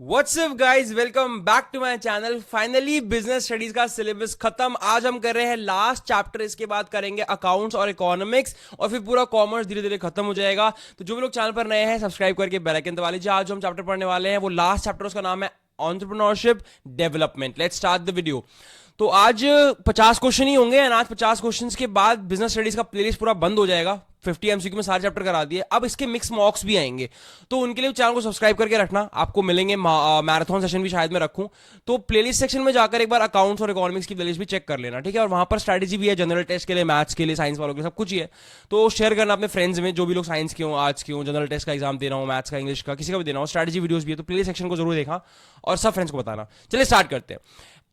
WhatsApp guys, welcome back to my channel. Finally business studies का syllabus खत्म। आज हम कर रहे हैं लास्ट चैप्टर। इसके बाद करेंगे अकाउंट्स और इकोनॉमिक्स और फिर पूरा कॉमर्स धीरे धीरे खत्म हो जाएगा। तो जो भी लोग चैनल पर नए हैं सब्सक्राइब करके बेल आइकन दबा लीजिए। आज जो हम चैप्टर पढ़ने वाले हैं वो लास्ट चैप्टर, उसका नाम है entrepreneurship development. Let's start the video. तो आज 50 क्वेश्चन ही होंगे एंड आज 50 क्वेश्चन के बाद बिजनेस स्टडीज का प्लेलिस्ट पूरा बंद हो जाएगा। 50 एमसीक्यू में सारे चैप्टर करा दिए। अब इसके मिक्स मॉक्स भी आएंगे, तो उनके लिए चैनल को सब्सक्राइब करके रखना। आपको मिलेंगे मैराथन सेशन भी शायद मैं रखूं, तो प्लेलिस्ट सेक्शन में जाकर एक बार अकाउंट्स और इकोनॉमिक्स की प्लेलिस्ट भी चेक कर लेना, ठीक है। और वहां पर स्ट्रैटेजी भी है, जनरल टेस्ट के लिए, मैथ्स के लिए, साइंस वालों के, सब कुछ ही है। तो शेयर करना अपने फ्रेंड्स में, जो भी लोग साइंस के हो, आर्ट्स के हो, जनरल टेस्ट का एग्जाम देना हो, मैथ्स का, इंग्लिश का, किसी का भी देना हो, स्ट्रैटेजी वीडियोस भी है। तो प्लेलिस्ट सेक्शन को जरूर देखा और सब फ्रेंड्स को बताना। चलिए स्टार्ट करते हैं।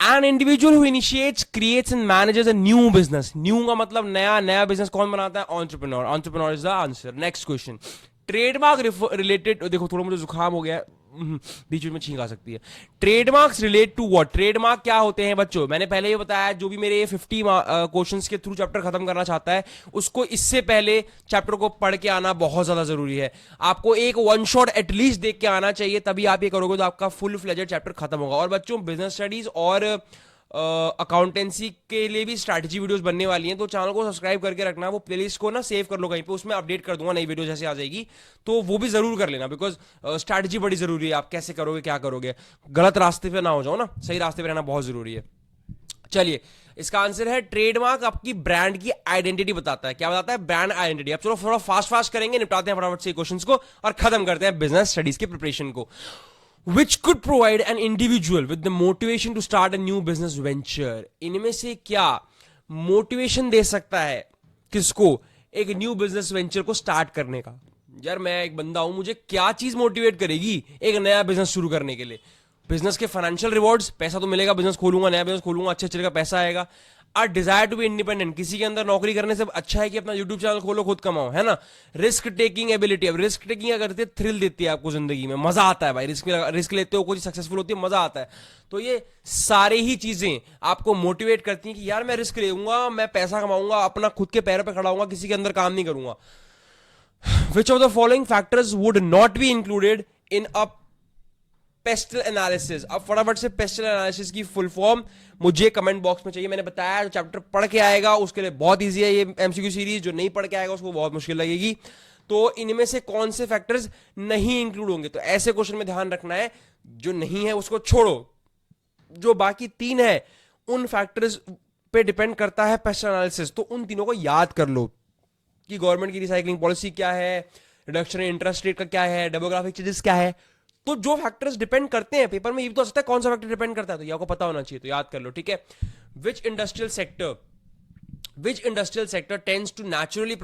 An individual who initiates, creates and manages a new business. New का मतलब नया बिजनेस कौन बनाता है? Entrepreneur. Entrepreneur is the answer. Next question. Trademark related, देखो थोड़ा मुझे जुकाम हो गया है, बीच में छींक आ सकती है। Trademarks relate to what? Trademark क्या होते हैं बच्चों? मैंने पहले ये बताया, जो भी मेरे 50 क्वेश्चंस के थ्रू चैप्टर खत्म करना चाहता है उसको इससे पहले चैप्टर को पढ़ के आना बहुत ज्यादा जरूरी है। आपको एक वन शॉट एटलीस्ट देख के आना चाहिए, तभी आप ये करोगे तो आपका फुल फ्लेजेड चैप्टर खत्म होगा। और बच्चों बिजनेस स्टडीज और अकाउंटेंसी के लिए भी स्ट्रैटेजी वीडियोस बनने वाली हैं, तो चैनल को सब्सक्राइब करके रखना। वो प्लेलिस्ट को ना सेव कर लो कहीं पे, उसमें अपडेट कर दूंगा, नई वीडियो जैसे आ जाएगी तो वो भी जरूर कर लेना। बिकॉज स्ट्रैटेजी बड़ी जरूरी है। आप कैसे करोगे, क्या करोगे, गलत रास्ते पे ना हो जाओ ना, सही रास्ते पे रहना बहुत जरूरी है। चलिए, इसका आंसर है ट्रेडमार्क आपकी ब्रांड की आइडेंटिटी बताता है। क्या बताता है? Brand identity. अब चलो थोड़ा फास्ट करेंगे, निपटाते हैं फटाफट से क्वेश्चंस को और खत्म करते हैं बिजनेस स्टडीज के प्रिपरेशन को। Which could provide an individual with the motivation to start a new business venture? इनमें से क्या मोटिवेशन दे सकता है किसको एक न्यू बिजनेस वेंचर को स्टार्ट करने का? यार मैं एक बंदा हूं, मुझे क्या चीज मोटिवेट करेगी एक नया बिजनेस शुरू करने के लिए? बिजनेस के फाइनेंशियल रिवॉर्ड्स, पैसा तो मिलेगा, बिजनेस खोलूंगा, नया बिजनेस खोलूंगा, अच्छे चलेगा, पैसा आएगा। आ डिजायर टू बी इंडिपेंडेंट, किसी के अंदर नौकरी करने से अच्छा है कि अपना यूट्यूब चैनल खोलो, खुद कमाओ, है ना। रिस्क टेकिंग एबिलिटी, अब रिस्क टेकिंग क्या करती है? थ्रिल देती है आपको जिंदगी में, मजा आता है भाई। रिस्क लेते हो, कोई सक्सेसफुल होती है, मजा आता है। तो ये सारी ही चीजें आपको मोटिवेट करती हैं कि यार मैं रिस्क लेऊंगा, मैं पैसा कमाऊंगा, अपना खुद के पैरों पर खड़ा होऊंगा, किसी के अंदर काम नहीं करूंगा। Which of the following factors would not be included in a pastel analysis? अब फटाफट से पेस्टल एनालिसिस की फुल फॉर्म मुझे कमेंट बॉक्स में चाहिए। मैंने बताया जो चैप्टर पढ़ के आएगा उसके लिए बहुत इजी है ये एमसीक्यू सीरीज, जो नहीं पढ़ के आएगा उसको बहुत मुश्किल लगेगी। तो इनमें से कौन से फैक्टर्स नहीं इंक्लूड होंगे? तो ऐसे क्वेश्चन में ध्यान रखना है, जो नहीं है उसको छोड़ो, जो बाकी तीन है उन फैक्टर्स पे डिपेंड करता है पेस्टल एनालिसिस। तो उन तीनों को याद कर लो कि गवर्नमेंट की रिसाइकलिंग पॉलिसी क्या है, रिडक्शन इन इंटरेस्ट रेट का क्या है, डेमोग्राफिक चेंजेस क्या है। तो जो फैक्टर्स डिपेंड करते हैं, पेपर में ये भी तो आ सकता है कौन सा फैक्टर डिपेंड करता है, तो ये आपको पता होना चाहिए, तो याद कर लो, ठीक है। Which industrial sector tends to naturally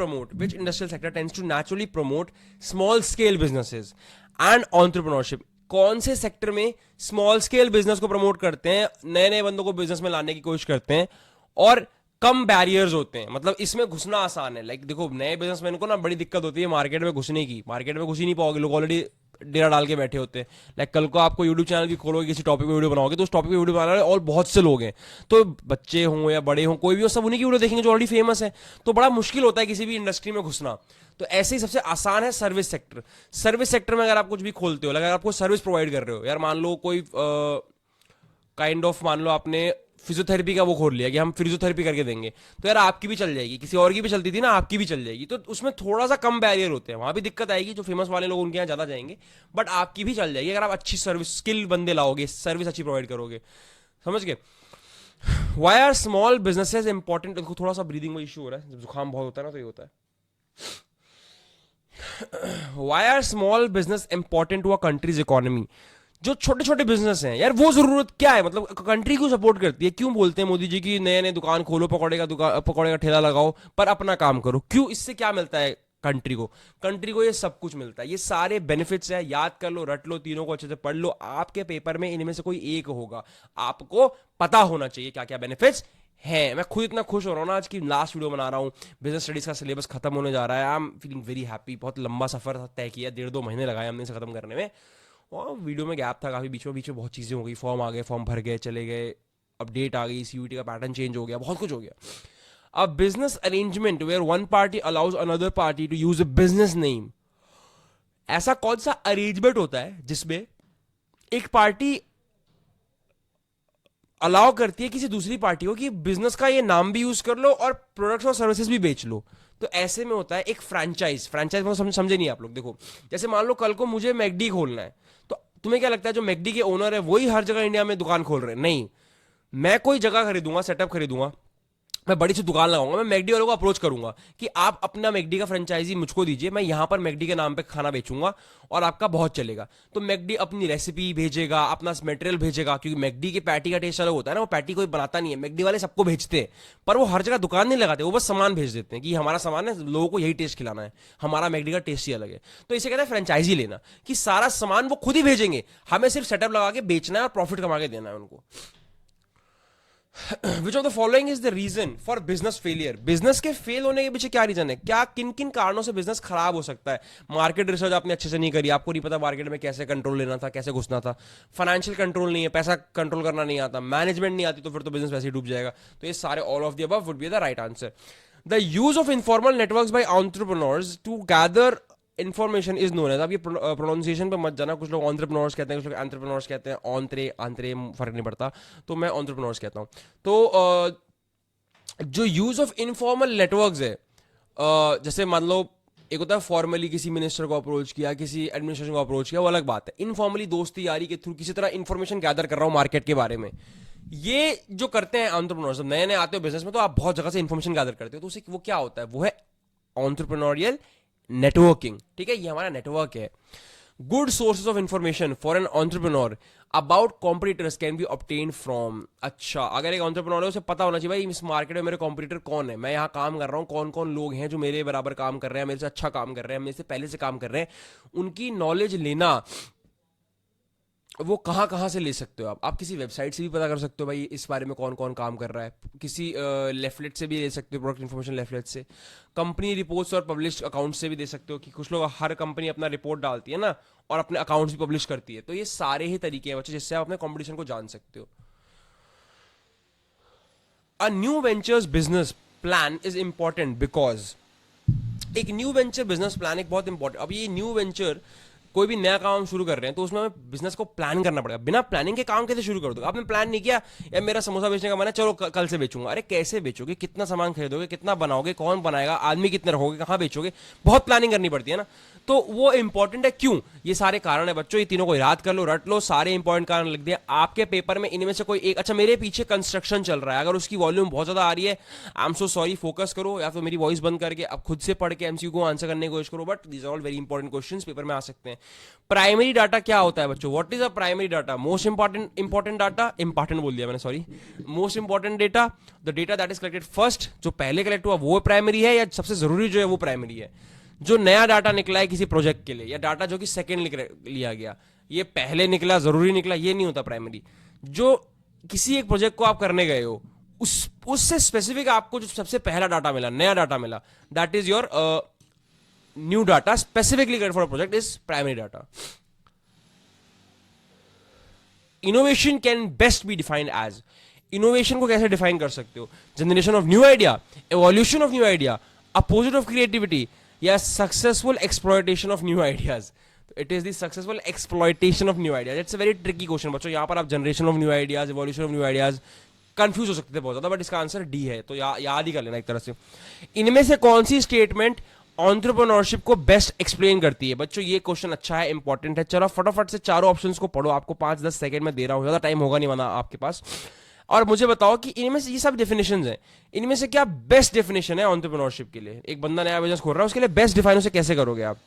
promote small scale businesses and entrepreneurship? कौन से सेक्टर में स्मॉल स्केल बिजनेस को प्रमोट करते हैं, नए नए बंदों को बिजनेस में लाने की कोशिश करते हैं और कम बैरियर्स होते हैं, मतलब इसमें घुसना आसान है। लाइक देखो, नए बिजनेसमैन को ना बड़ी दिक्कत होती है मार्केट में घुसने की, मार्केट में घुस ही नहीं पाओगे, लोग ऑलरेडी डेरा डाल के बैठे होते हैं। लाइक कल को आपको यूट्यूब चैनल भी खोलोगे, किसी टॉपिक पे वीडियो बनाओगे, तो उस टॉपिक पे वीडियो बनाने वाले और बहुत से लोग हैं, तो बच्चे हों या बड़े हों, कोई भी हो, सब उन्हीं की वीडियो देखेंगे जो ऑलरेडी फेमस है। तो बड़ा मुश्किल होता है किसी भी इंडस्ट्री में घुसना। तो ऐसे ही सबसे आसान है सर्विस सेक्टर। सर्विस सेक्टर में अगर आप कुछ भी खोलते हो, अगर आपको सर्विस प्रोवाइड कर रहे हो, यार मान लो कोई मान लो आपने फिजियोथेरेपी का वो खोल लिया कि हम फिजियोथेरेपी करके देंगे, तो यार आपकी भी चल जाएगी, किसी और की भी चलती थी ना, आपकी भी चल जाएगी। तो उसमें थोड़ा सा कम बैरियर होते हैं, वहां भी दिक्कत आएगी, जो फेमस वाले लोग उनके यहाँ ज्यादा जाएंगे, बट आपकी भी चल जाएगी अगर आप अच्छी सर्विस, स्किल बंदे लाओगे, सर्विस अच्छी प्रोवाइड करोगे। समझ गए? Why are small businesses important? थोड़ा सा ब्रीदिंग में इशू हो रहा है, जब जुकाम बहुत होता है ना तो ये होता है। Why are small business important to a country's economy? जो छोटे छोटे बिजनेस हैं यार, वो जरूरत क्या है, मतलब कंट्री को सपोर्ट करती है। क्यों बोलते हैं मोदी जी की नए नए दुकान खोलो, पकौड़े का ठेला लगाओ, पर अपना काम करो? क्यों? इससे क्या मिलता है कंट्री को ये सब कुछ मिलता है, ये सारे बेनिफिट्स है। याद कर लो, रट लो, तीनों को अच्छे से पढ़ लो, आपके पेपर में इनमें से कोई एक होगा, आपको पता होना चाहिए क्या क्या बेनिफिट्स है। मैं खुद इतना खुश हो रहा हूँ ना, आज की लास्ट वीडियो बना रहा हूँ, बिजनेस स्टडीज का सिलेबस खत्म होने जा रहा है। I am feeling very happy. बहुत लंबा सफर तय किया, 1.5-2 महीने लगाए हमने इसे खत्म करने में, और वीडियो में गैप था काफी, बीच में बहुत चीजें हो गई, फॉर्म आ गए, फॉर्म भर गए, चले गए, अपडेट आ गई, सीयूटी का पैटर्न चेंज हो गया, बहुत कुछ हो गया। A business arrangement where one party allows another party to use a business name, ऐसा कौन सा अरेंजमेंट होता है जिसमें एक पार्टी अलाउ करती है किसी दूसरी पार्टी को कि बिजनेस का ये नाम भी यूज कर लो और प्रोडक्ट्स और सर्विसेज भी बेच लो। तो ऐसे में होता है एक फ्रेंचाइज, फ्रेंचाइज मतलब समझे नहीं आप लोग, देखो जैसे मान लो कल को मुझे मैकडी खोलना है, तो तुम्हें क्या लगता है जो मैकडी के ओनर है वही हर जगह इंडिया में दुकान खोल रहे हैं? नहीं, मैं कोई जगह खरीदूंगा, सेटअप खरीदूंगा, मैं बड़ी सी दुकान लगाऊंगा, मैं मैकडी वालों को अप्रोच करूंगा कि आप अपना मैकडी का फ्रेंचाइजी मुझको दीजिए, मैं यहां पर मैकडी के नाम पे खाना बेचूंगा और आपका बहुत चलेगा। तो मैकडी अपनी रेसिपी भेजेगा, अपना मटेरियल भेजेगा, क्योंकि मैकडी के पैटी का टेस्ट अलग होता है ना, वो पैटी कोई बनाता नहीं है, मैकडी वाले सबको भेजते हैं, पर वो हर जगह दुकान नहीं लगाते, वो बस सामान भेज देते हैं कि हमारा सामान है, लोगों को यही टेस्ट खिलाना है, हमारा मैकडी का टेस्ट ही अलग है। तो इसे कहते हैं फ्रेंचाइजी लेना, कि सारा सामान वो खुद ही भेजेंगे, हमें सिर्फ सेटअप लगा के बेचना है और प्रॉफिट कमा के देना है उनको। Which of the following is the reason for business failure? Business के फेल होने के पीछे क्या रीजन है? क्या किन किन कारणों से बिजनेस खराब हो सकता है? मार्केट रिसर्च आपने अच्छे से नहीं करी, आपको नहीं पता मार्केट में कैसे कंट्रोल लेना था, कैसे घुसना था, फाइनेंशियल कंट्रोल नहीं है, पैसा कंट्रोल करना नहीं आता, मैनेजमेंट नहीं आती, तो फिर तो बिजनेस वैसे ही डूब जाएगा। तो ये सारे all of the above would be the right answer. The use of informal networks by entrepreneurs to gather information is known as, अब ये प्रोनाउंसिएशन पे मत जाना, कुछ लोग एंटरप्रेन्योर्स कहते हैं, कुछ लोग एंटरप्रेन्योर्स कहते हैं, ऑन्त्रे आंत्रे फर्क नहीं पड़ता, तो मैं एंटरप्रेन्योर्स कहता हूँ। तो जो यूज ऑफ इनफॉर्मल नेटवर्क्स है, जैसे मान लो एक होता है फॉर्मली किसी मिनिस्टर को अप्रोच किया, किसी एडमिनिस्ट्रेशन को अप्रोच किया, वो अलग बात है। इनफॉर्मली दोस्ती यारी के थ्रू किसी तरह इन्फॉर्मेशन गैदर कर रहा हूँ मार्केट के बारे में, ये जो करते हैं एंटरप्रेन्योर्स, नए नए आते हो बिजनेस में तो आप बहुत जगह से इन्फॉर्मेशन गैदर करते हो, तो उसे वो क्या होता है, वो है एंटरप्रेन्योरियल नेटवर्किंग। ठीक है, ये हमारा नेटवर्क है। Good sources of information for an entrepreneur about competitors can be obtain from, अच्छा अगर एक एंटरप्रेन्योर है उसे पता होना चाहिए भाई इस मार्केट में मेरे कॉम्पिटिटर कौन है, मैं यहाँ काम कर रहा हूँ, कौन कौन लोग हैं जो मेरे बराबर काम कर रहे हैं, मेरे से अच्छा काम कर रहे हैं, मेरे से पहले से काम कर रहे हैं, उनकी नॉलेज लेना। वो कहाँ कहाँ से ले सकते हो आप किसी वेबसाइट से भी पता कर सकते हो भाई इस बारे में कौन कौन काम कर रहा है, किसी लेफलेट से भी ले सकते हो, प्रोडक्ट इन्फॉर्मेशन लेफलेट से, कंपनी रिपोर्ट्स और पब्लिश अकाउंट से भी दे सकते हो, कि कुछ लोग हर कंपनी अपना रिपोर्ट डालती है ना और अपने अकाउंट्स भी पब्लिश करती है, तो ये सारे ही तरीके हैं बच्चे जिससे आप अपने कॉम्पिटिशन को जान सकते हो। A new ventures business plan is important because, एक न्यू वेंचर बिजनेस प्लान एक बहुत इंपॉर्टेंट, अब ये न्यू वेंचर कोई भी नया काम शुरू कर रहे हैं तो उसमें हमें बिजनेस को प्लान करना पड़ेगा, बिना प्लानिंग के काम कैसे शुरू कर दो? आपने प्लान नहीं किया, या मेरा समोसा बेचने का मन है, चलो कल से बेचूंगा, अरे कैसे बेचोगे, कितना सामान खरीदोगे, कितना बनाओगे, कौन बनाएगा, आदमी कितने रखोगे, कहाँ बेचोगे, बहुत प्लानिंग करनी पड़ती है ना। तो वो इंपॉर्टेंट है क्यों, ये सारे कारण है बच्चों, ये तीनों को याद कर लो, रट लो, सारे इंपॉर्टेंट कारण लिख दिया आपके पेपर में, इनमें से कोई एक, अच्छा मेरे पीछे कंस्ट्रक्शन चल रहा है, अगर उसकी वॉल्यूम बहुत ज्यादा आ रही है, I am so sorry, focus करो, या तो मेरी वॉइस बंद करके अब खुद से पढ़ के एमसीक्यू को आंसर करने की कोशिश करो, but these are all very important questions paper में आ सकते हैं। प्राइमरी डाटा क्या होता है बच्चों? What is a primary data? Most important data, important बोल दिया मैंने, sorry, most important data, the data that is collected first, जो पहले कलेक्ट हुआ वो प्राइमरी है, या सबसे जरूरी जो है वो प्राइमरी है? जो नया डाटा निकला है किसी प्रोजेक्ट के लिए, या डाटा जो कि सेकेंड लिया गया, ये पहले निकला जरूरी निकला, ये नहीं होता प्राइमरी। जो किसी एक प्रोजेक्ट को आप करने गए हो उससे स्पेसिफिक आपको जो सबसे पहला डाटा मिला, नया डाटा मिला, that is your new data specifically collected for a project is primary data. Innovation can best be defined as, innovation को कैसे डिफाइन कर सकते हो? Generation of new idea, evolution of new idea, opposite of creativity, या successful exploitation of new ideas? It is the successful exploitation of new ideas. It's a very tricky question बच्चों, यहां पर आप generation of new ideas, evolution of new ideas confuse हो सकते थे बहुत ज्यादा, बट इसका आंसर डी है, तो याद ही कर लेना एक तरह से। इनमें से कौन सी स्टेटमेंट एंटरप्रेन्योरशिप को बेस्ट एक्सप्लेन करती है? बच्चों ये क्वेश्चन अच्छा है, इंपॉर्टेंट है, चलो फटाफट से चारों ऑप्शंस को पढ़ो, आपको 5-10 सेकंड में दे रहा हूं, ज्यादा टाइम होगा नहीं वरना आपके पास, और मुझे बताओ कि इनमें से ये सब डेफिनेशंस हैं, इनमें से क्या बेस्ट डेफिनेशन है एंटरप्रेन्योरशिप के लिए? एक बंदा नया बिजनेस खोल रहा है, उसके लिए बेस्ट डिफाइन उसे कैसे करोगे आप?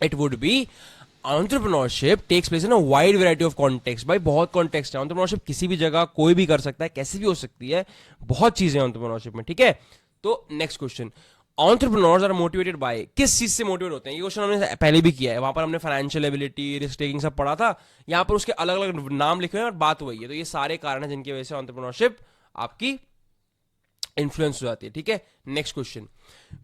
It would be entrepreneurship takes place in a wide variety of context. भाई बहुत कॉन्टेक्स्ट है, एंटरप्रेन्योरशिप किसी भी जगह कोई भी कर सकता है, कैसे भी हो सकती है, बहुत चीजें एंटरप्रेन्योरशिप में, ठीक है। तो next question, entrepreneurs are motivated by, किस चीज से मोटिवेट होते हैं? ये क्वेश्चन हमने पहले भी किया है, वहां पर हमने फाइनेंशियल एबिलिटी, रिस्क टेकिंग सब पढ़ा था, यहां पर उसके अलग अलग नाम लिखे हैं और बात वही है। तो ये सारे कारण हैं जिनकी वजह से एंटरप्रेन्योरशिप आपकी इन्फ्लुएंस हो जाती है, ठीक है। Next question,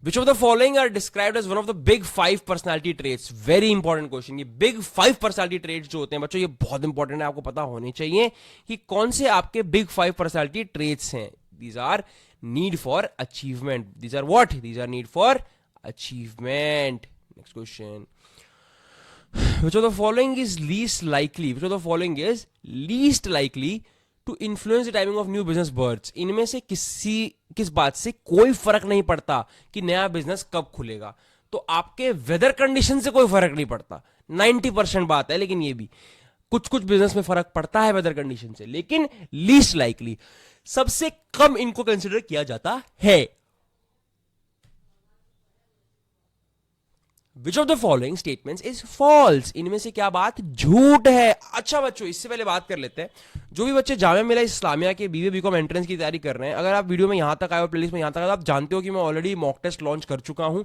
which of the following are described as one of the big 5 personality traits? Very important question, ये बिग 5 पर्सनालिटी ट्रेट्स जो होते हैं बच्चों, ये बहुत इंपॉर्टेंट है, आपको पता होनी चाहिए कि कौन से आपके बिग 5 पर्सनालिटी ट्रेट्स हैं। These are need for achievement, these are what, these are need for achievement. Next question, Which of the following is least likely? Which of the following is least likely to influence the timing of new business births? इनमें से किस बात से कोई फर्क नहीं पड़ता कि नया बिजनेस कब खुलेगा? तो आपके वेदर कंडीशन से कोई फर्क नहीं पड़ता, 90% बात है। लेकिन ये भी कुछ कुछ बिजनेस में फर्क पड़ता है वेदर कंडीशन से, लेकिन लीस्ट लाइकली, सबसे कम इनको कंसिडर किया जाता है। Which of the following statements is false? इनमें से क्या बात झूठ है? अच्छा बच्चों, इससे पहले बात कर लेते हैं, जो भी बच्चे जामिया मिलिया इस्लामिया के बीबीए बीकॉम एंट्रेंस की तैयारी कर रहे हैं, अगर आप वीडियो में यहां तक आए हो, प्लेलिस्ट में यहां तक आए, आप जानते हो कि मैं ऑलरेडी मॉक टेस्ट लॉन्च कर चुका हूं।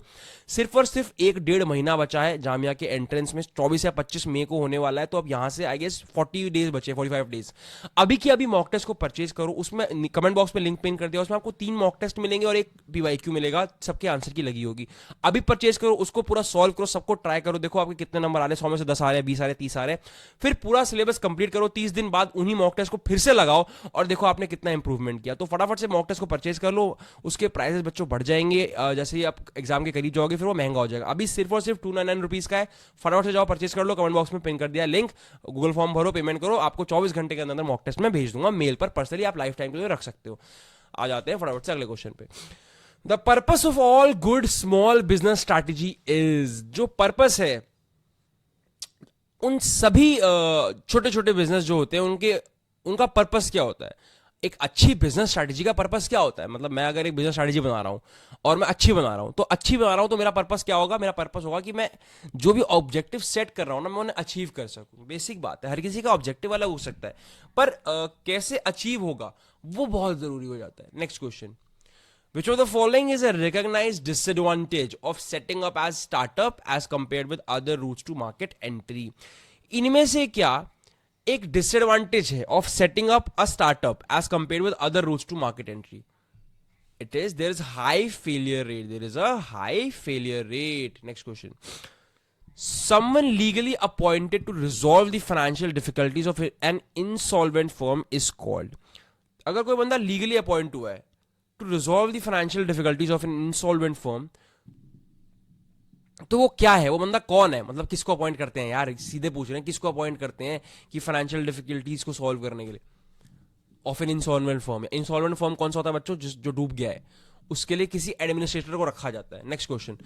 सिर्फ और सिर्फ 1-1.5 महीना बचा है जामिया के एंट्रेंस में, 24 या 25 मई को होने वाला है। तो अब यहां से आई गेस 40 डेज बचे, 45 डेज। अभी की अभी मॉक टेस्ट को परचेज करो, उसमें कमेंट बॉक्स में लिंक पिन कर दिया, उसमें आपको 3 मॉक टेस्ट मिलेंगे और एक पीवाईक्यू मिलेगा, सबके आंसर की लगी होगी। अभी परचेज करो, उसको पूरा सॉल्व करो, सबको ट्राई करो, देखो आपके कितने नंबर आ रहे हैं, 100 में से 10 आ रहे हैं, 20 आ रहे हैं, 30 आ रहे हैं। फिर पूरा सिलेबस कंप्लीट करो, 30 दिन बाद उन्हीं मॉक टेस्ट को फिर से लगाओ और देखो आपने कितना इंप्रूवमेंट किया। तो फटाफट से मॉक टेस्ट को परचेज कर लो, उसके प्राइसेस बच्चों बढ़ जाएंगे जैसे ही आप एग्जाम के करीब जाओगे, फिर वो महंगा हो जाएगा। अभी सिर्फ और सिर्फ 299 रुपीज का है, फटाफट से जाओ परचेज कर लो, कमेंट बॉक्स में पिन कर दिया लिंक, गूगल फॉर्म भरो, पेमेंट करो, आपको 24 घंटे के अंदर मॉक टेस्ट में भेज दूंगा मेल पर, पर्सनली आप लाइफ टाइम के लिए रख सकते हो। आ जाते हैं फटाफट से अगले क्वेश्चन पे। The purpose of all good small business strategy is, जो पर्पस है उन सभी छोटे छोटे बिजनेस जो होते हैं उनका पर्पस क्या होता है? एक अच्छी बिजनेस स्ट्रैटेजी का पर्पस क्या होता है? मतलब मैं अगर एक बिजनेस स्ट्रैटेजी बना रहा हूं और मैं अच्छी बना रहा हूं, तो मेरा पर्पस क्या होगा? मेरा पर्पस होगा कि मैं जो भी ऑब्जेक्टिव सेट कर रहा हूं ना, मैं उन्हें अचीव कर सकूं। बेसिक बात है, हर किसी का ऑब्जेक्टिव अलग हो सकता है, पर कैसे अचीव होगा वो बहुत जरूरी हो जाता है। Next question, which of the following is a recognized disadvantage of setting up as startup as compared with other routes to market entry? इनमें से क्या एक डिसएडवांटेज है of setting up a startup as compare with other routes to market entry? It is there is high failure rate, there is a high failure rate. Next question, someone legally appointed to resolve the financial difficulties of an insolvent firm is called? अगर कोई बंदा legally appoint हुआ है to resolve the financial difficulties of an insolvent firm, तो वो क्या है? वो बंदा कौन है? मतलब किसको अपॉइंट करते हैं यार, सीधे पूछ रहे हैं, किसको अपॉइंट करते हैं कि फाइनेंशियल डिफिकल्टीज को सॉल्व करने के लिए of an insolvent firm? Insolvent firm कौन सा होता है बच्चों? जो डूब गया है, उसके लिए किसी एडमिनिस्ट्रेटर को रखा जाता है। नेक्स्ट क्वेश्चन,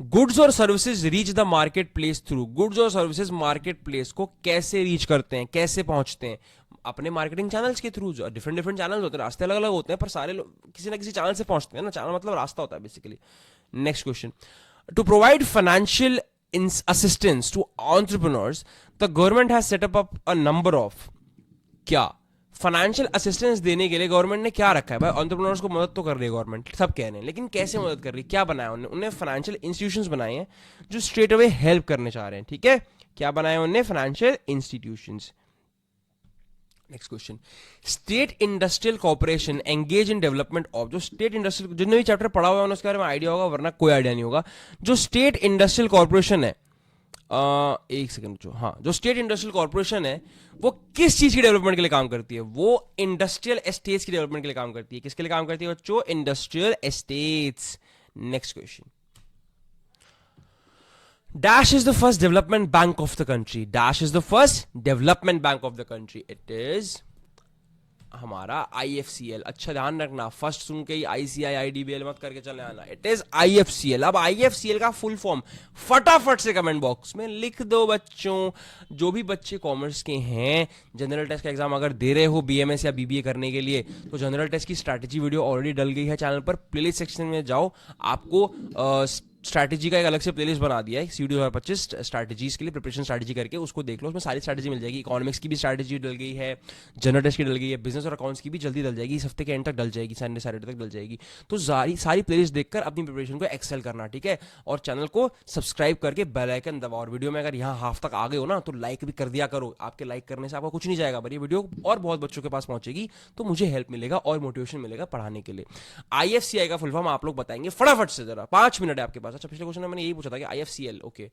गुड्स और services reach the market place through? Goods और सर्विसेज मार्केट प्लेस को कैसे रीच करते हैं, कैसे पहुंचते हैं? अपने मार्केटिंग चैनल्स के थ्रू। डिफरेंट डिफरेंट चैनल्स होते हैं, रास्ते अलग अलग होते हैं, पर सारे लोग किसी ना किसी चैनल से पहुंचते हैं ना। चैनल मतलब रास्ता होता है basically. Next question, to provide financial assistance to entrepreneurs, the government has set up a number of, क्या फाइनेंशियल असिस्टेंस देने के लिए गवर्नमेंट ने क्या रखा है? भाई एंटरप्रेन्योर्स को मदद तो कर रही है गवर्नमेंट, सब कह रहे हैं, लेकिन कैसे मदद कर रही है? क्या बनाया उन्होंने फाइनेंशियल इंस्टीट्यूशंस बनाए हैं जो स्ट्रेट अवे हेल्प करने चाह रहे हैं। ठीक है, क्या बनाया उन्होंने? Financial institutions. Next question, state industrial corporation engage in development of, जो स्टेट इंडस्ट्रियल, जिन्होंने भी चैप्टर पढ़ा हुआ है उसके बारे में आइडिया होगा, वरना कोई आइडिया नहीं होगा। जो स्टेट इंडस्ट्रियल कॉर्पोरेशन है, एक सेकंड, जो स्टेट इंडस्ट्रियल कॉर्पोरेशन है वो किस चीज की डेवलपमेंट के लिए काम करती है? वो इंडस्ट्रियल एस्टेट्स की डेवलपमेंट के लिए काम करती है। किसके लिए काम करती है बच्चों? Industrial estates. Next question, Dash is the first development bank of the country. Dash is the first development bank of the country. It is हमारा IFCL। अच्छा ध्यान रखना, फर्स्ट सुन के ही ICI IDBL मत करके चले आना। It is IFCL। अब IFCL का फुल फॉर्म फटाफट से कमेंट बॉक्स में लिख दो बच्चों। जो भी बच्चे कॉमर्स के हैं, जनरल टेस्ट का एग्जाम अगर दे रहे हो BMS या BBA करने के लिए, तो जनरल टेस्ट की स्ट्रैटेजी वीडियो ऑलरेडी डल गई है चैनल पर। प्लेलिस्ट सेक्शन में जाओ, आपको स्ट्रैटेजी का एक अलग से प्लेलिस्ट बना दिया है, CUET 2025 स्ट्रैटेजीज के लिए, प्रिपरेशन स्ट्रैटेजी करके उसको देख लो। उसमें सारी स्ट्रैटेजी मिल जाएगी। इकोनॉमिक्स की भी स्ट्रैटेजी डल गई है, जनरल टेस्ट की डल गई है, बिजनेस और अकाउंट्स की भी जल्दी डल जाएगी, इस हफ्ते के एंड तक डल जाएगी, संडे सैटरडे तक डल जाएगी। तो सारी प्लेलिस्ट देखकर अपनी प्रिपरेशन को एक्सेल करना, ठीक है। और चैनल को सब्सक्राइब करके बेल आइकन दबाओ। और वीडियो में अगर यहाँ हाफ तक आ गए हो ना, तो लाइक भी कर दिया करो। आपके लाइक करने से आपको कुछ नहीं जाएगा, पर ये वीडियो और बहुत बच्चों के पास पहुंचेगी, तो मुझे हेल्प मिलेगा और मोटिवेशन मिलेगा पढ़ाने के लिए। IFCI का फुल फॉर्म आप लोग बताएंगे फटाफट से, जरा 5 मिनट है आपके पास। अच्छा, पिछले क्वेश्चन में मैंने यही पूछा था कि IFCL, ओके,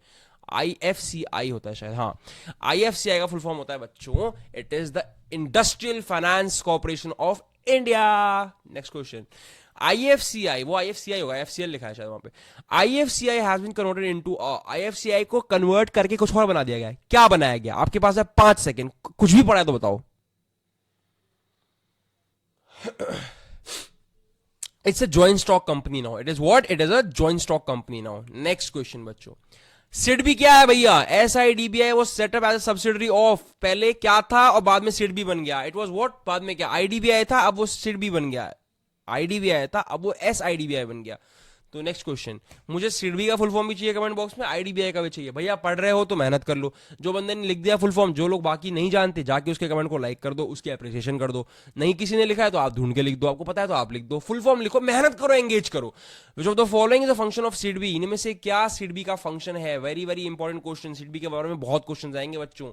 IFCI होता है शायद, हाँ। IFCI का फुल फॉर्म होता है बच्चों, it is the industrial finance corporation of India. Next question, IFCI, वो IFCI होगा, FCL लिखा है शायद वहां पे। IFCI has been converted into, IFCI को कन्वर्ट करके कुछ और बना दिया गया है। क्या बनाया गया? आपके पास है 5 सेकंड, कुछ भी पड़ा है तो बताओ। It's a joint stock company now. It is what? It is a joint stock company now. Next question बच्चों, सिडबी क्या है भैया? SIDBI was set up as a subsidiary of, पहले क्या था और बाद में सिडबी बन गया। It was what? बाद में क्या? IDBI था, अब वो सिडबी बन गया। IDBI था, अब वो SIDBI बन गया। तो नेक्स्ट क्वेश्चन, मुझे सिडबी का फुल फॉर्म भी चाहिए कमेंट बॉक्स में, IDBI का भी चाहिए। भैया पढ़ रहे हो तो मेहनत कर लो। जो बंदे ने लिख दिया फुल फॉर्म, जो लोग बाकी नहीं जानते, जाके उसके कमेंट को लाइक कर दो, उसकी अप्रिसिएशन कर दो। नहीं किसी ने लिखा है तो आप ढूंढ के लिख दो, आपको पता है तो आप लिख दो। फुल फॉर्म लिखो, मेहनत करो, एंगेज करो। विच of the following is the function of SIDBI? इनमें से क्या सिडबी का फंक्शन है? Very very important question. SIDBI के बारे में बहुत क्वेश्चन आएंगे बच्चों।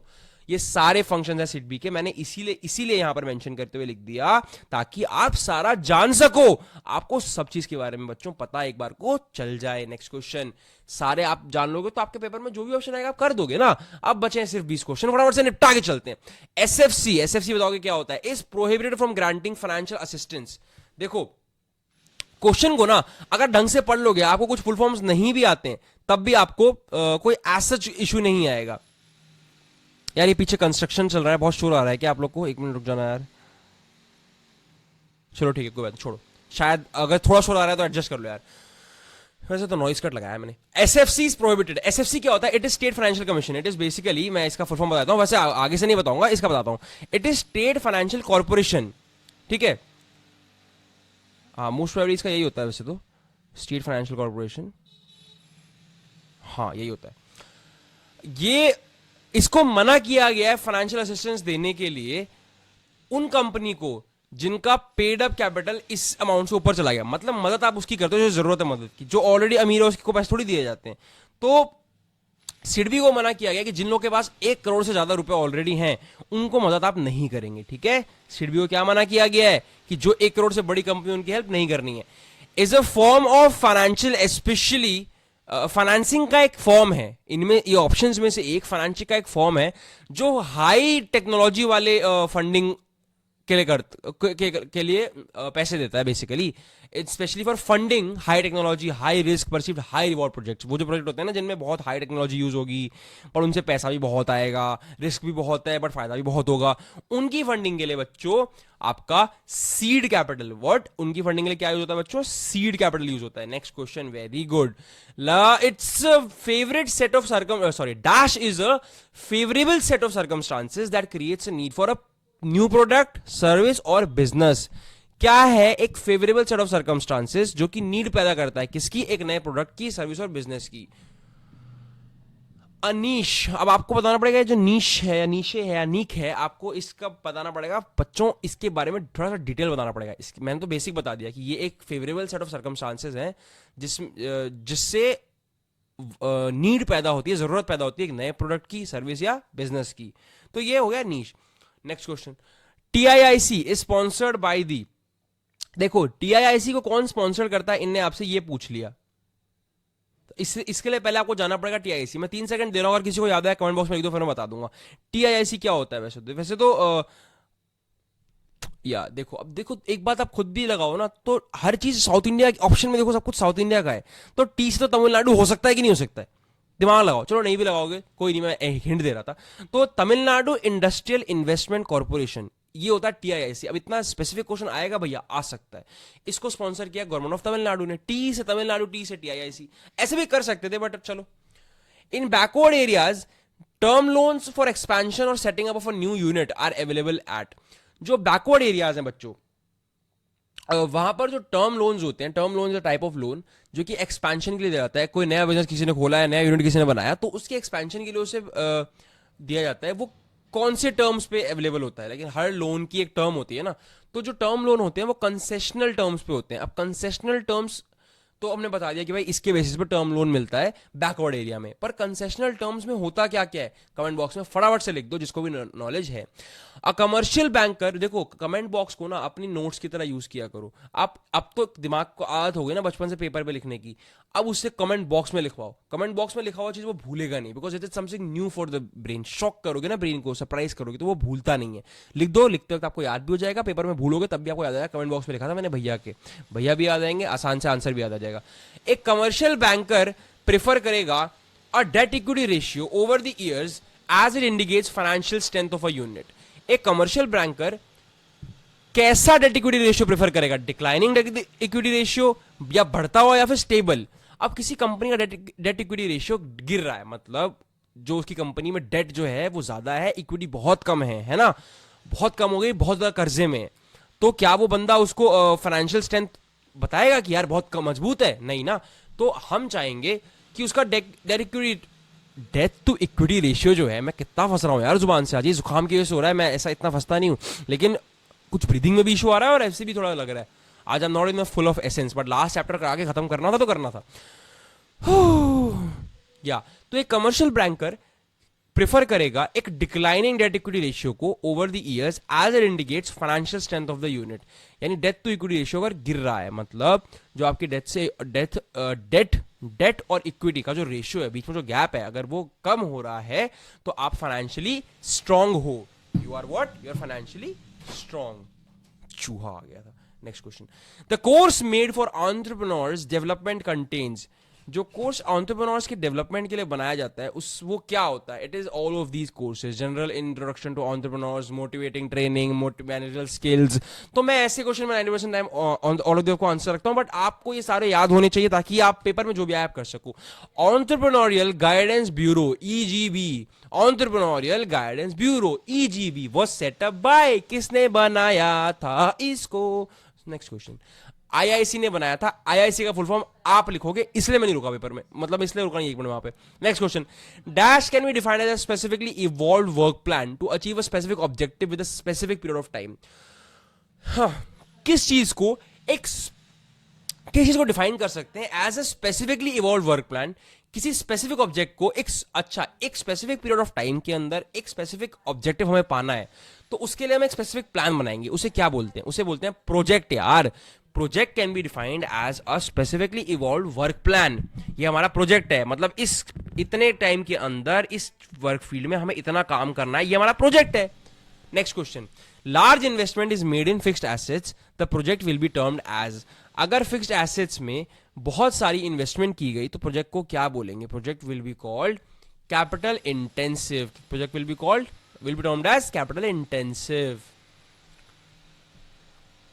ये सारे फंक्शन है सिडबी के, मैंने इसीलिए यहां पर मेंशन करते हुए लिख दिया ताकि आप सारा जान सको, आपको सब चीज के बारे में बच्चों पता एक बार को चल जाए। नेक्स्ट क्वेश्चन, सारे आप जान लोगे तो आपके पेपर में जो भी ऑप्शन आएगा आप कर दोगे ना। अब बचे सिर्फ 20 क्वेश्चन, फटाफट से निपटा के चलते हैं। एसएफसी बताओगे क्या होता है? Is prohibited from granting financial assistance. देखो क्वेश्चन को ना अगर ढंग से पढ़ लोगे, आपको कुछ फुल फॉर्म्स नहीं भी आते हैं तब भी आपको कोई एज इशू नहीं आएगा। यार ये पीछे कंस्ट्रक्शन चल रहा है, बहुत शोर आ रहा है क्या आप लोग को? 1 मिनट रुक जाना यार। चलो ठीक है, कोई बात छोड़ो, शायद अगर थोड़ा शोर आ रहा है तो एडजस्ट कर लो यार। वैसे तो नॉइस कट लगाया मैंने। SFC is prohibited. एसएफसी क्या होता है? It is state financial commission. It is basically, मैं इसका फुल फॉर्म बताता हूं, वैसे आगे से नहीं बताऊंगा, इसका बताता हूं। It is state financial corporation, ठीक है। हाँ मोस्ट प्रोबेबली इसका यही होता है वैसे तो, स्टेट फाइनेंशियल कॉर्पोरेशन, हाँ यही होता है। ये इसको मना किया गया है फाइनेंशियल असिस्टेंस देने के लिए उन कंपनी को जिनका पेड अप कैपिटल इस अमाउंट से ऊपर चला गया। मतलब मदद आप उसकी करते हो जो जरूरत है मदद की, जो ऑलरेडी अमीर है उसको पैसे थोड़ी दिए जाते हैं। तो सिडबी को मना किया गया कि जिन लोगों के पास 1 करोड़ से ज्यादा रुपए ऑलरेडी हैं उनको मदद आप नहीं करेंगे, ठीक है। सिडबी को क्या मना किया गया है कि जो 1 करोड़ से बड़ी कंपनी उनकी हेल्प नहीं करनी है। Is a form of financial, specially financing का एक फॉर्म है। इनमें ये ऑप्शंस में से एक फाइनेंसिंग का एक फॉर्म है जो हाई टेक्नोलॉजी वाले फंडिंग के लिए पैसे देता है basically. Specially for funding high technology, high risk perceived, high reward projects. वो जो प्रोजेक्ट होते हैं ना जिनमें बहुत हाई टेक्नोलॉजी यूज होगी पर उनसे पैसा भी बहुत आएगा, रिस्क भी बहुत है बट फायदा भी बहुत होगा, उनकी फंडिंग के लिए बच्चों आपका सीड कैपिटल, व्हाट, उनकी फंडिंग के लिए क्या यूज होता है बच्चों? सीड कैपिटल यूज होता है। Next question, very good. It's favourite set of dash is a favourable set of circumstances that creates a need for a new product, service और बिजनेस। क्या है एक फेवरेबल सेट ऑफ सर्कमस्टांसेस जो कि need पैदा करता है किसकी? एक नए प्रोडक्ट की, सर्विस और बिजनेस की। अनीश, अब आपको बताना पड़ेगा जो नीश है या नीशे है या नीक है, आपको इसका बताना पड़ेगा बच्चों, इसके बारे में थोड़ा सा डिटेल बताना पड़ेगा। मैंने तो बेसिक बता दिया कि ये एक फेवरेबल सेट ऑफ सर्कमस्टांसेस हैं जिससे नीड पैदा होती है, जरूरत पैदा होती है एक नए प्रोडक्ट की, सर्विस या बिजनेस की। तो ये हो गया niche. Next question, TIIC is sponsored by the. देखो टीआईआईसी को कौन स्पॉन्सर करता है, इनने आपसे ये पूछ लिया। तो इसके लिए पहले आपको जाना पड़ेगा टीआईआईसी। मैं 3 सेकंड दे रहा हूं, अगर किसी को याद है कमेंट बॉक्स में लिख दो, फिर मैं बता दूंगा टीआईआईसी क्या होता है। वैसे तो या देखो, अब देखो एक बात आप खुद भी लगाओ ना, तो हर चीज साउथ इंडिया ऑप्शन में देखो, सब कुछ साउथ इंडिया का है। तो टी से तो तमिलनाडु हो सकता है कि नहीं हो सकता है? दिमाग लगाओ। चलो नहीं भी लगाओगे कोई नहीं, मैं एक हिंट दे रहा था। तो तमिलनाडु इंडस्ट्रियल इन्वेस्टमेंट कॉर्पोरेशन, ये होता है टीआईआईसी। अब इतना स्पेसिफिक क्वेश्चन आएगा भैया, आ सकता है। इसको स्पॉन्सर किया गवर्नमेंट ऑफ तमिलनाडु ने। टी से तमिलनाडु, टी से टीआईआईसी, ऐसे भी कर सकते थे बट चलो। In backward areas term loans for expansion और setting up of a new unit are available at. जो बैकवर्ड एरियाज हैं बच्चों, वहां पर जो टर्म लोन्स होते हैं, term loans type of loan जो कि एक्सपेंशन के लिए दिया जाता है। कोई नया बिजनेस किसी ने खोला है, नया यूनिट किसी ने बनाया, तो उसके एक्सपेंशन के लिए उसे दिया जाता है। वो कौन से टर्म्स पे अवेलेबल होता है? लेकिन हर लोन की एक टर्म होती है ना, तो जो टर्म लोन होते हैं वो कंसेशनल टर्म्स पे होते हैं। अब कंसेशनल टर्म्स तो हमने बता दिया कि भाई इसके बेसिस पर टर्म लोन मिलता है बैकवर्ड एरिया में। पर कंसेशनल टर्म्स में होता क्या क्या है, कमेंट बॉक्स में फटाफट से लिख दो जिसको भी नॉलेज है। अ कमर्शियल बैंकर, देखो कमेंट बॉक्स को ना अपनी नोट्स की तरह यूज किया करो। आप अब तो दिमाग को आदत हो गई ना बचपन से पेपर पे लिखने की, अब उससे कमेंट बॉक्स में लिखवाओ। कमेंट बॉक्स में लिखा हुआ चीज वो भूलेगा नहीं, because it is something new for the brain. Shock करोगे ना ब्रेन को, सरप्राइज करोगे तो वो भूलता नहीं है। लिख दो, लिखते वक्त आपको याद भी हो जाएगा, पेपर में भूलोगे तब भी आपको याद आएगा कमेंट बॉक्स में लिखा था मैंने भैया के, भैया भी याद आएंगे, आसान से आंसर भी याद आ जाएगा। एक कमर्शियल बैंकर प्रेफर करेगा a debt equity ratio over the years as it indicates financial strength of a unit. एक कमर्शियल बैंकर कैसा डेट इक्विटी रेशियो प्रेफर करेगा, डिक्लाइनिंग इक्विटी रेशियो या बढ़ता हुआ या फिर स्टेबल। अब किसी कंपनी का डेट इक्विटी रेशियो गिर रहा है, मतलब जो उसकी कंपनी में डेट जो है वो ज्यादा है, इक्विटी बहुत कम है ना, बहुत कम हो गई, बहुत ज्यादा कर्जे में, तो क्या वो बंदा उसको फाइनेंशियल स्ट्रेंथ बताएगा कि यार बहुत मजबूत है? नहीं ना। तो हम चाहेंगे कि उसका डेट टू इक्विटी रेशियो जो है, मैं कितना फंस रहा हूं यार जुबान से, आज ये जुकाम की वजह से हो रहा है, मैं ऐसा इतना फंसता नहीं हूं, लेकिन कुछ ब्रीदिंग में भी इशू आ रहा है और ऐसे भी थोड़ा लग रहा है। आज I am not in full of essence, but last chapter करा के खत्म करना था तो करना था। या तो एक कमर्शियल बैंकर प्रेफर करेगा एक डिक्लाइनिंग डेट इक्विटी रेशियो को over the years as it indicates financial strength of the unit. यानी डेट टू इक्विटी रेशियो अगर गिर रहा है, मतलब जो आपकी डेट और इक्विटी का जो रेशियो है, बीच में जो गैप है, अगर वो कम हो रहा है तो आप फाइनेंशियली स्ट्रांग हो। You are what? You are financially strong. चूहा आ गया था। Next question, the course made for entrepreneurs development contents. जो कोर्स एंटरप्रेन्योर्स के डेवलपमेंट के लिए बनाया जाता है वो क्या होता है? It is all of these courses, general introduction to entrepreneurs, motivating training, managerial skills. तो मैं ऐसे क्वेश्चन में 90% टाइम ऑल ऑफ को आंसर रखता हूं, बट आपको ये सारे याद होने चाहिए ताकि आप पेपर में जो भी आए आप कर सको। Entrepreneurial guidance bureau EGB, entrepreneurial guidance bureau EGB was set up by, किसने बनाया था इसको? नेक्स्ट क्वेश्चन, IIC ने बनाया था। IIC का फुल फॉर्म आप लिखोगे, इसलिए मैं नहीं रुका पेपर में, मतलब इसलिए रुका नहीं एक मिनट वहां पे। Next question, dash can be defined as a specifically evolved work plan to achieve a specific objective with a specific period of time. किस चीज को डिफाइन कर सकते हैं as a specifically evolved work plan? किसी specific object को एक specific period of time के अंदर एक स्पेसिफिक ऑब्जेक्टिव हमें पाना है, तो उसके लिए हम एक स्पेसिफिक प्लान बनाएंगे। उसे क्या बोलते हैं? उसे बोलते हैं प्रोजेक्ट यार। Project can be defined as a specifically evolved work plan. ये हमारा प्रोजेक्ट है, मतलब इस इतने टाइम के अंदर इस वर्क फील्ड में हमें इतना काम करना है, ये हमारा प्रोजेक्ट है। Next question, large investment is made in fixed assets, the project will be termed as. अगर फिक्स्ड एसेट्स में बहुत सारी इन्वेस्टमेंट की गई तो प्रोजेक्ट को क्या बोलेंगे? Project will be called capital intensive. Project will be termed as capital intensive.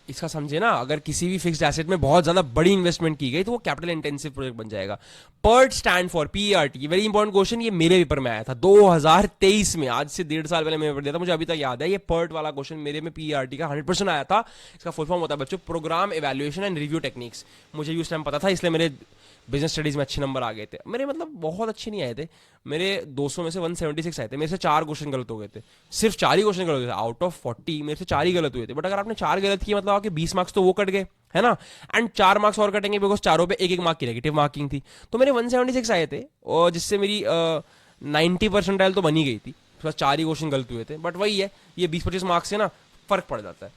इसका समझे ना, अगर किसी भी फिक्स्ड एसेट में बहुत ज्यादा बड़ी इन्वेस्टमेंट की गई तो वो कैपिटल इंटेंसिव प्रोजेक्ट बन जाएगा। PERT stand for PERT, very important question, ये मेरे पेपर में आया था 2023 में, आज से 1.5 साल पहले मैंने पेपर दिया था, मुझे अभी तक याद है। ये PERT वाला क्वेश्चन मेरे में PERT का 100% आया था। इसका फुल फॉर्म होता है बच्चों program evaluation and review techniques. मुझे उस टाइम पता था, इसलिए मेरे बिजनेस स्टडीज में अच्छे नंबर आ गए थे। मेरे मतलब बहुत अच्छे नहीं आए थे, मेरे 200 में से 176 आए थे। मेरे से 4 क्वेश्चन गलत हो गए थे, सिर्फ 4 ही क्वेश्चन गलत हुए थे आउट ऑफ 40, मेरे से 4 ही गलत हुए थे। बट अगर आपने 4 गलत किए मतलब आपके 20 मार्क्स तो वो कट गए, है ना, एंड 4 मार्क्स और कटेंगे बिकॉज चारों पे 1-1 मार्क की नेगेटिव मार्किंग थी। तो मेरे 176 आए थे, और जिससे मेरी 90% तो बनी गई थी, बस 4 ही क्वेश्चन गलत हुए थे। बट वही है, ये 20-25 मार्क्स से ना फर्क पड़ जाता है।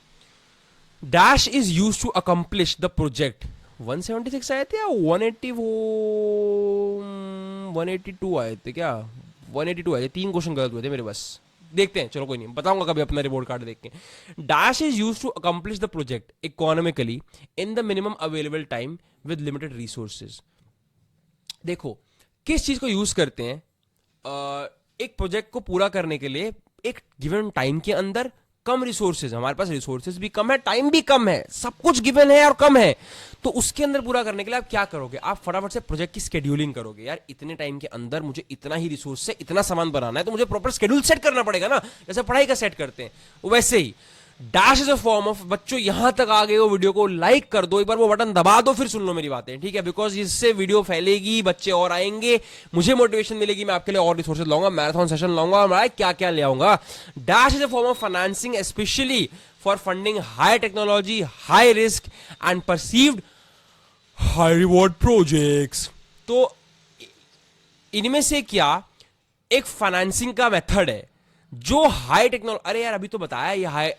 Dash is use to accomplish the project. 176 आए थे या 182 आए थे क्या? 182 आए थे, 3 क्वेश्चन गलत हुए थे मेरे बस। देखते हैं, चलो कोई नहीं, बताऊंगा कभी अपना रिपोर्ट कार्ड देख के। Dash is use to accomplish the project economically in the minimum available time with limited resources. देखो किस चीज को यूज करते हैं एक प्रोजेक्ट को पूरा करने के लिए एक गिवन टाइम के अंदर, कम रिसोर्सेज, हमारे पास रिसोर्सेज भी कम है, टाइम भी कम है, सब कुछ गिवन है और कम है, तो उसके अंदर पूरा करने के लिए आप क्या करोगे? आप फटाफट से प्रोजेक्ट की शेड्यूलिंग करोगे। यार इतने टाइम के अंदर मुझे इतना ही रिसोर्स से इतना सामान बनाना है, तो मुझे प्रॉपर शेड्यूल सेट करना पड़ेगा ना, जैसे पढ़ाई का सेट करते हैं वैसे ही dash is a form of. बच्चों यहां तक आ गए हो, वीडियो को लाइक कर दो, एक बार वो बटन दबा दो, फिर सुन लो मेरी बातें, ठीक है? बिकॉज इससे वीडियो फैलेगी, बच्चे और आएंगे, मुझे मोटिवेशन मिलेगी, मैं आपके लिए और रिसोर्सेज लाऊंगा, मैराथन सेशन लाऊंगा, मैं क्या क्या ले आऊंगा। Dash is a form of financing specially for funding high technology, high risk and perceived high reward projects. तो इनमें से क्या एक फाइनेंसिंग का मेथड है जो हाई टेक्नोलॉजी, अरे यार अभी तो बताया, ये हाई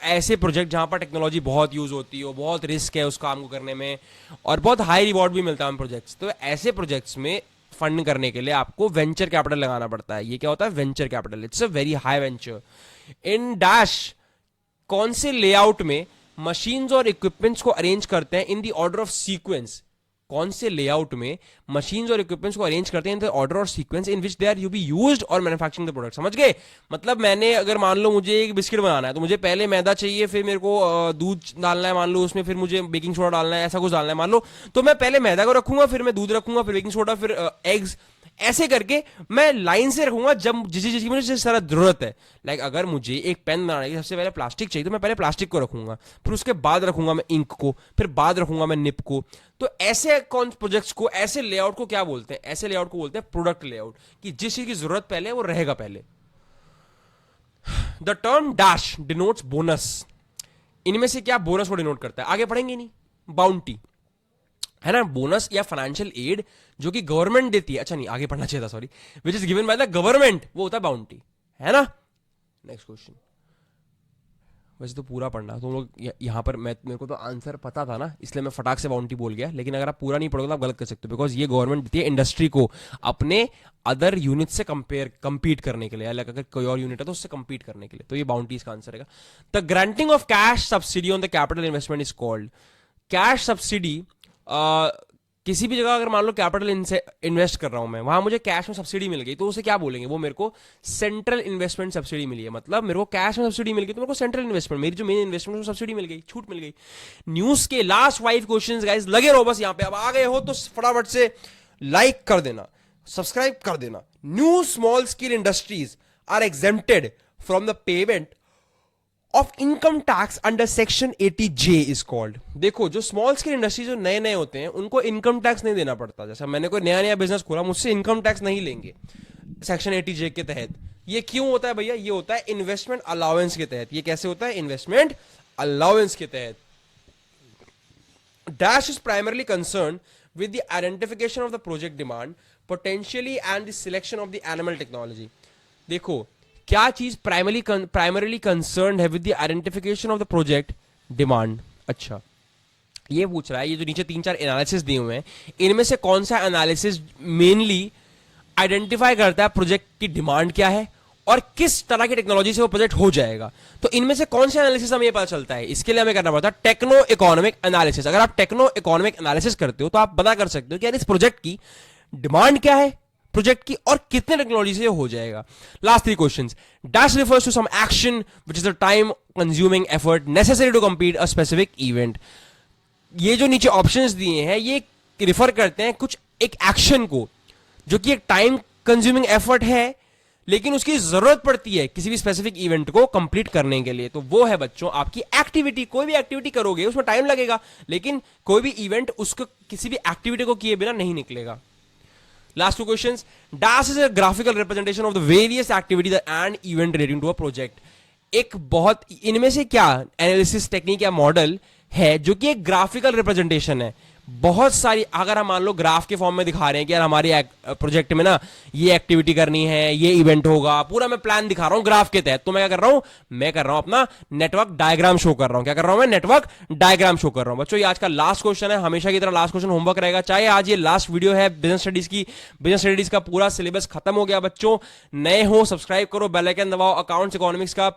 ऐसे प्रोजेक्ट जहां पर टेक्नोलॉजी बहुत यूज होती है, बहुत रिस्क है उस काम को करने में और बहुत हाई रिवॉर्ड भी मिलता है उन प्रोजेक्ट्स। तो ऐसे प्रोजेक्ट्स में फंड करने के लिए आपको वेंचर कैपिटल लगाना पड़ता है। ये क्या होता है? Venture capital. It's a very high venture. In dash कौन से लेआउट में मशीन्स और इक्विपमेंट्स को अरेंज करते हैं in the order of sequence? कौन से लेआउट में मशीन्स और इक्विपमेंट्स को अरेंज करते हैं इन द ऑर्डर और sequence in which they are you be used और मैन्युफैक्चरिंग द प्रोडक्ट? समझ गए? मतलब मैंने अगर मान लो मुझे एक बिस्किट बनाना है तो मुझे पहले मैदा चाहिए, फिर मेरे को दूध डालना है मान लो उसमें, फिर मुझे बेकिंग सोडा डालना है, ऐसा कुछ डालना है मान लो। तो मैं पहले मैदा को रखूंगा, फिर मैं दूध रखूंगा, फिर बेकिंग सोडा, फिर एग्स, ऐसे करके मैं लाइन से रखूंगा जब जिस मुझे सारा जरूरत है। लाइक अगर मुझे एक पेन बनाने की सबसे पहले प्लास्टिक चाहिए तो मैं पहले प्लास्टिक को रखूंगा, फिर उसके बाद रखूंगा मैं इंक को, फिर बाद रखूंगा मैं निप को। तो ऐसे कौन प्रोजेक्ट्स को, ऐसे लेआउट को क्या बोलते हैं? ऐसे लेआउट को बोलते हैं प्रोडक्ट लेआउट, कि जिस चीज की जरूरत पहले है वो रहेगा पहले। The term dash denotes bonus. इनमें से क्या बोनस को डिनोट करता है? आगे पढ़ेंगे नहीं। बाउंटी है ना, बोनस या फाइनेंशियल एड जो कि गवर्नमेंट देती है। अच्छा नहीं, आगे पढ़ना चाहिए था, sorry. Which is given by the government, वो होता है बाउंटी, है ना। Next question. वैसे तो पूरा पढ़ना तुम लोग यहां पर, मेरे को तो आंसर पता था ना, इसलिए मैं फटाक से बाउंटी बोल गया। लेकिन अगर आप पूरा नहीं पढ़ोगे तो आप गलत कर सकते हो, बिकॉज ये गवर्नमेंट देती है इंडस्ट्री को अपने अदर यूनिट से कंपीट करने के लिए। अलग अगर कोई और यूनिट है तो उससे कंपीट करने के लिए। तो ये बाउंटी इसका आंसर है। The granting of cash subsidy on the capital investment is called. Cash subsidy, किसी भी जगह अगर मान लो कैपिटल इन्वेस्ट कर रहा हूं मैं, वहां मुझे कैश में सब्सिडी मिल गई तो उसे क्या बोलेंगे? वो मेरे को सेंट्रल इन्वेस्टमेंट सब्सिडी मिली है। मतलब मेरे को कैश में सब्सिडी मिल गई तो मेरे को सेंट्रल इन्वेस्टमेंट, मेरी जो मेन इन्वेस्टमेंट में सब्सिडी मिल गई, छूट मिल गई। न्यूज के लास्ट 5 क्वेश्चंस गाइस, लगे रहो बस यहां पे। अब आ गए हो तो फटाफट से लाइक कर देना, सब्सक्राइब कर देना। New small scale industries are exempted from the payment of income tax under section 80J is called. देखो, जो स्मॉल स्केल इंडस्ट्री जो नए नए होते हैं उनको इनकम टैक्स नहीं देना पड़ता। जैसे मैंने कोई नया नया बिजनेस खोला, मुझसे इनकम टैक्स नहीं लेंगे सेक्शन 80J के तहत। ये क्यों होता है भैया? ये होता है इन्वेस्टमेंट अलाउंस के तहत। ये कैसे होता है? इन्वेस्टमेंट अलाउंस के तहत। Dash is primarily concern with the identification of the project demand potentially and the selection of the animal technology. देखो, क्या चीज प्राइमरीली कंसर्न है with the identification of the project demand? अच्छा, ये पूछ रहा है, ये जो नीचे 3-4 एनालिसिस दिए हुए हैं, इनमें से कौन सा एनालिसिस मेनली आइडेंटिफाई करता है प्रोजेक्ट की डिमांड क्या है और किस तरह की टेक्नोलॉजी से वो प्रोजेक्ट हो जाएगा? तो इनमें से कौन सा एनालिसिस हमें पता चलता है? इसके लिए हमें करना पड़ता है टेक्नो इकोनॉमिक एनालिसिस। अगर आप टेक्नो इकोनॉमिक एनालिसिस करते हो तो आप पता कर सकते हो कि यार इस प्रोजेक्ट की डिमांड क्या है प्रोजेक्ट की और कितने टेक्नोलॉजी से हो जाएगा। Last 3 questions. Dash refers to some action which is the time consuming effort necessary to complete a specific event. ये जो नीचे ऑप्शंस दिए हैं ये रिफर करते हैं कुछ एक एक्शन को जो कि एक टाइम कंज्यूमिंग एफर्ट है लेकिन उसकी जरूरत पड़ती है किसी भी स्पेसिफिक इवेंट को कंप्लीट करने के लिए। तो वो है बच्चों आपकी एक्टिविटी। कोई भी एक्टिविटी करोगे उसमें टाइम लगेगा, लेकिन कोई भी इवेंट उसको किसी भी एक्टिविटी को किए बिना नहीं निकलेगा। Last 2 questions. DAS is a graphical representation of the various activities and event relating to a project. एक बहुत, इनमें से क्या एनालिसिस टेक्निक या मॉडल है जो कि एक ग्राफिकल रिप्रेजेंटेशन है। बहुत सारी, अगर हम मान लो ग्राफ के फॉर्म में दिखा रहे हैं कि यार हमारे प्रोजेक्ट में ना ये एक्टिविटी करनी है, ये इवेंट होगा, पूरा मैं प्लान दिखा रहा हूं ग्राफ के तहत, तो मैं क्या कर रहा हूं? मैं कर रहा हूं अपना नेटवर्क डायग्राम शो कर रहा हूं। क्या कर रहा हूं? मैं नेटवर्क डायग्राम शो कर रहा हूं। बच्चों ये आज का लास्ट क्वेश्चन है, हमेशा की तरह लास्ट क्वेश्चन होमवर्क रहेगा। चाहे आज ये लास्ट वीडियो है बिजनेस स्टडीज की, बिजनेस स्टडीज का पूरा सिलेबस खत्म हो गया। बच्चों नए हो सब्सक्राइब करो, बेल आइकन दबाओ। अकाउंट्स इकोनॉमिक्स का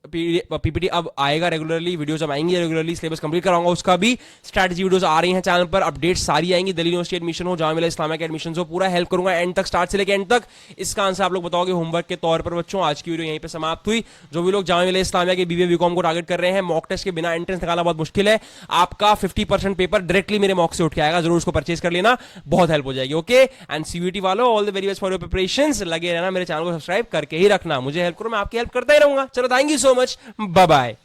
पीपीटी अब आएगा रेगुलरली, वीडियोस अब आएंगी रेगुलरली, सिलेबस कंप्लीट कराऊंगा उसका भी। स्ट्रैटेजी वीडियोस आ रही हैं चैनल पर, अपडेट सारी आएंगी। दिल्ली यूनिवर्सिटी एडमिशन हो, जामिया इस्लामिया के एडमिशन हो, पूरा हेल्प करूंगा एंड तक, स्टार्ट से लेकर एंड तक। इसका आंसर आप लोग बताओगे होमवर्क के तौर पर। बच्चों आज की वीडियो यहीं पे समाप्त हुई। जो भी लोग जामिया इस्लामिया के बीबीए बीकॉम को टारगेट कर रहे हैं, मॉक टेस्ट के बिना एंट्रेंस निकालना बहुत मुश्किल है। आपका 50% पेपर डायरेक्टली मेरे मॉक से उठ के आएगा, जरूर उसको परचेज कर लेना, बहुत हेल्प हो जाएगी। ओके, एंड सीवीटी वालों all the very best for your preparations. लगे रहना, मेरे चैनल को सब्सक्राइब करके ही रखना, मुझे हेल्प करो, मैं आपकी हेल्प करता ही रहूंगा। चलो, thank you so much, bye bye.